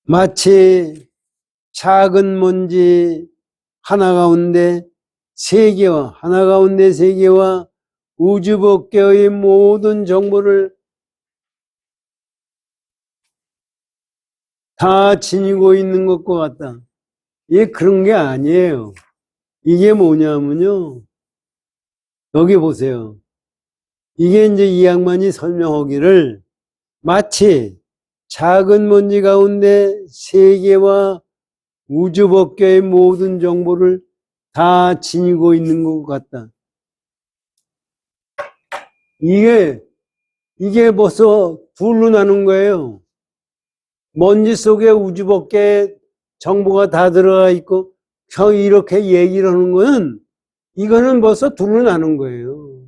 마치 작은 먼지 하나 가운데 세 개와 우주 법계의 모든 정보를 다 지니고 있는 것과 같다. 이게 그런 게 아니에요. 이게 뭐냐면요. 여기 보세요. 이게 이제 이 양반이 설명하기를 마치 작은 먼지 가운데 세계와 우주법계의 모든 정보를 다 지니고 있는 것 같다. 이게 벌써 둘로 나눈 거예요. 먼지 속에 우주법계의 정보가 다 들어가 있고, 이렇게 얘기를 하는 거는, 이거는 벌써 둘로 나눈 거예요.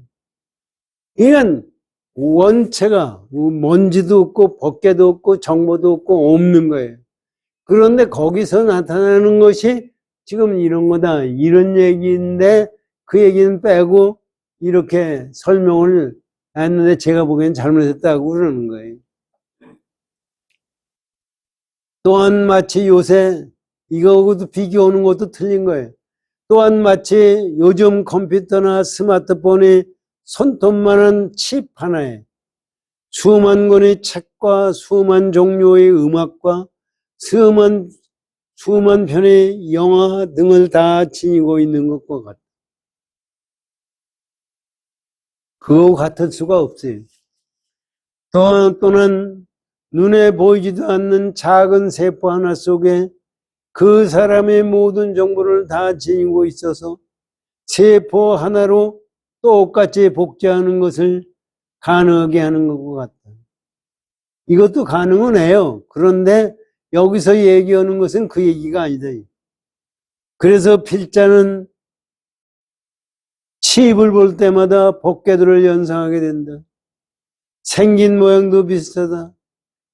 이건 원체가 먼지도 없고 법계도 없고 정보도 없고 없는 거예요. 그런데 거기서 나타나는 것이 지금 이런 거다, 이런 얘기인데 그 얘기는 빼고 이렇게 설명을 했는데 제가 보기엔 잘못했다고 그러는 거예요. 또한 마치 요새 이거하고도 비교하는 것도 틀린 거예요. 또한 마치 요즘 컴퓨터나 스마트폰이 손톱만한 칩 하나에 수만 권의 책과 수만 종류의 음악과 수만 편의 영화 등을 다 지니고 있는 것과 같다. 그거 같을 수가 없어요. 또는 눈에 보이지도 않는 작은 세포 하나 속에 그 사람의 모든 정보를 다 지니고 있어서 세포 하나로 똑같이 복제하는 것을 가능하게 하는 것 같다. 이것도 가능은 해요. 그런데 여기서 얘기하는 것은 그 얘기가 아니다. 그래서 필자는 칩을 볼 때마다 법궤들을 연상하게 된다. 생긴 모양도 비슷하다.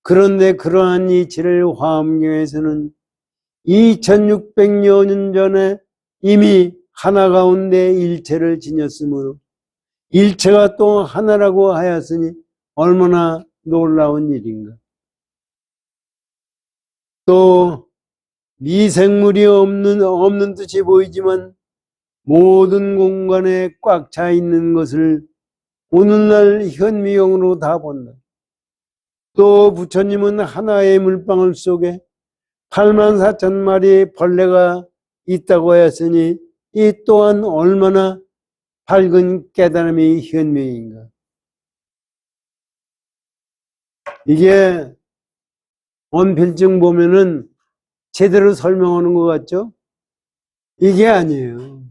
그런데 그러한 이치를 화엄경에서는 2600여 년 전에 이미 하나 가운데 일체를 지녔으므로 일체가 또 하나라고 하였으니 얼마나 놀라운 일인가. 또 미생물이 없는 듯이 보이지만 모든 공간에 꽉 차 있는 것을 오늘날 현미경으로 다 본다. 또 부처님은 하나의 물방울 속에 84,000마리의 벌레가 있다고 했으니 이 또한 얼마나 밝은 깨달음의 현명인가. 이게 원필증 보면은 제대로 설명하는 것 같죠? 이게 아니에요.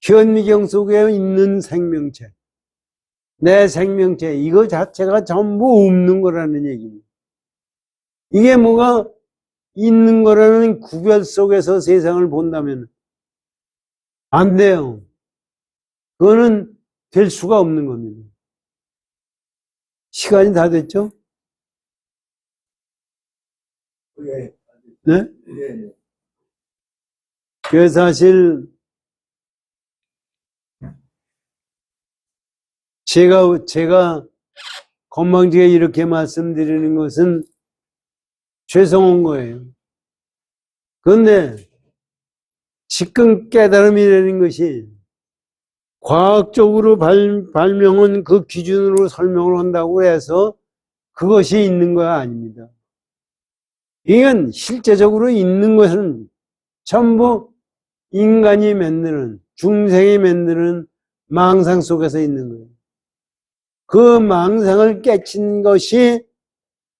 현미경 속에 있는 생명체, 내 생명체, 이거 자체가 전부 없는 거라는 얘기입니다. 이게 뭐가 있는 거라는 구별 속에서 세상을 본다면 안 돼요. 그거는 될 수가 없는 겁니다. 시간이 다 됐죠? 예. 네? 예. 그래서 사실 제가 건방지게 이렇게 말씀드리는 것은 죄송한 거예요. 그런데 지금 깨달음이라는 것이 과학적으로 발명한 그 기준으로 설명을 한다고 해서 그것이 있는 거 아닙니다. 이건 실제적으로 있는 것은 전부 인간이 만드는, 중생이 만드는 망상 속에서 있는 거예요. 그 망상을 깨친 것이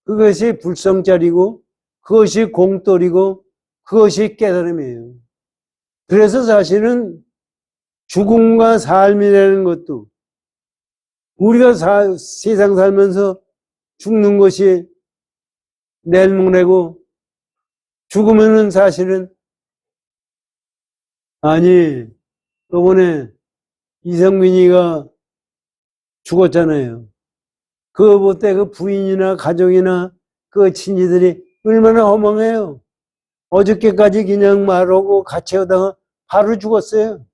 그것이 불성짜리고 그것이 공돌이고 그것이 깨달음이에요. 그래서 사실은 죽음과 삶이라는 것도 우리가 세상 살면서 죽는 것이 내일모레고 죽으면은 사실은 아니 저번에 이성민이가 죽었잖아요. 그거 볼 때 그 부인이나 가족이나 그 친지들이 얼마나 허망해요. 어저께까지 그냥 말하고 같이 하다가 바로 죽었어요.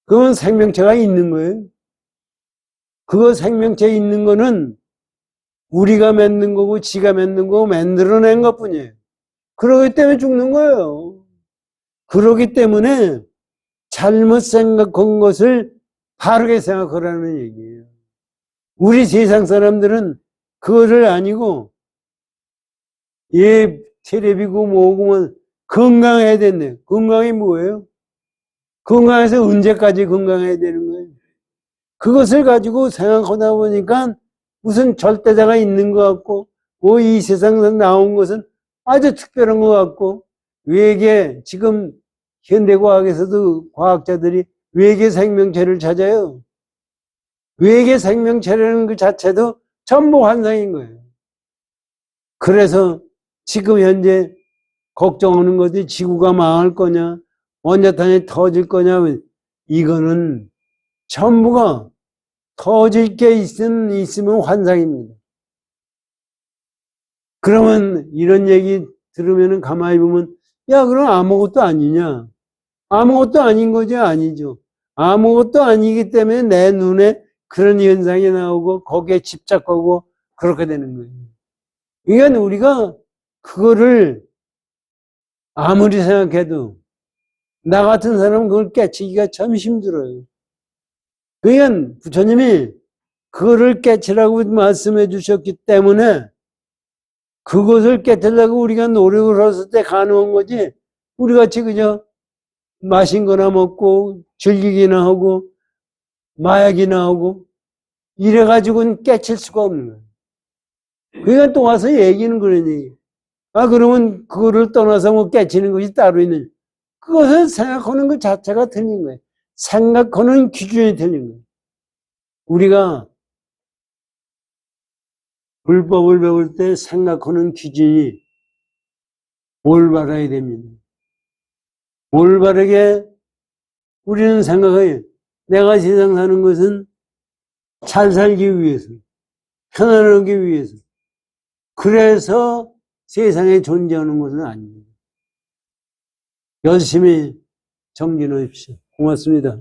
그건 생명체가 있는 거예요. 그거 생명체 있는 거는 우리가 만든 거고 지가 만든 거고 만들어낸 것 뿐이에요. 그러기 때문에 죽는 거예요. 그러기 때문에 잘못 생각한 것을 바르게 생각하라는 얘기예요. 우리 세상 사람들은 그거를 아니고 텔레비고 뭐고 건강해야 된대. 건강이 뭐예요? 건강해서 언제까지 건강해야 되는 거예요? 그것을 가지고 생각하다 보니까 무슨 절대자가 있는 것 같고, 뭐 이 세상에서 나온 것은 아주 특별한 것 같고, 외계, 지금 현대과학에서도 과학자들이 외계 생명체를 찾아요. 외계 생명체라는 그 자체도 전부 환상인 거예요. 그래서 지금 현재 걱정하는 것이 지구가 망할 거냐, 원자탄이 터질 거냐, 이거는 전부가 터질 게 있으면 환상입니다. 그러면 이런 얘기 들으면 가만히 보면, 야, 그럼 아무것도 아니냐? 아무것도 아닌 거지, 아니죠. 아무것도 아니기 때문에 내 눈에 그런 현상이 나오고, 거기에 집착하고, 그렇게 되는 거예요. 그러니까 우리가 그거를 아무리 생각해도, 나 같은 사람은 그걸 깨치기가 참 힘들어요. 그러니까 부처님이 그거를 깨치라고 말씀해 주셨기 때문에 그것을 깨트려고 우리가 노력을 했을 때 가능한 거지. 우리 같이 그저 마신 거나 먹고 즐기기나 하고 마약이나 하고 이래가지고는 깨칠 수가 없는 거예요. 그러니까 또 와서 얘기는 그러니, 아, 그러면 그거를 떠나서 뭐 깨치는 것이 따로 있는, 그것을 생각하는 것 자체가 틀린 거예요. 생각하는 기준이 틀린 거예요. 우리가 불법을 배울 때 생각하는 기준이 올바라야 됩니다. 올바르게 우리는 생각해요. 내가 세상 사는 것은 잘 살기 위해서, 편안하기 위해서. 그래서 세상에 존재하는 것은 아닙니다. 열심히 정진하십시오. 고맙습니다.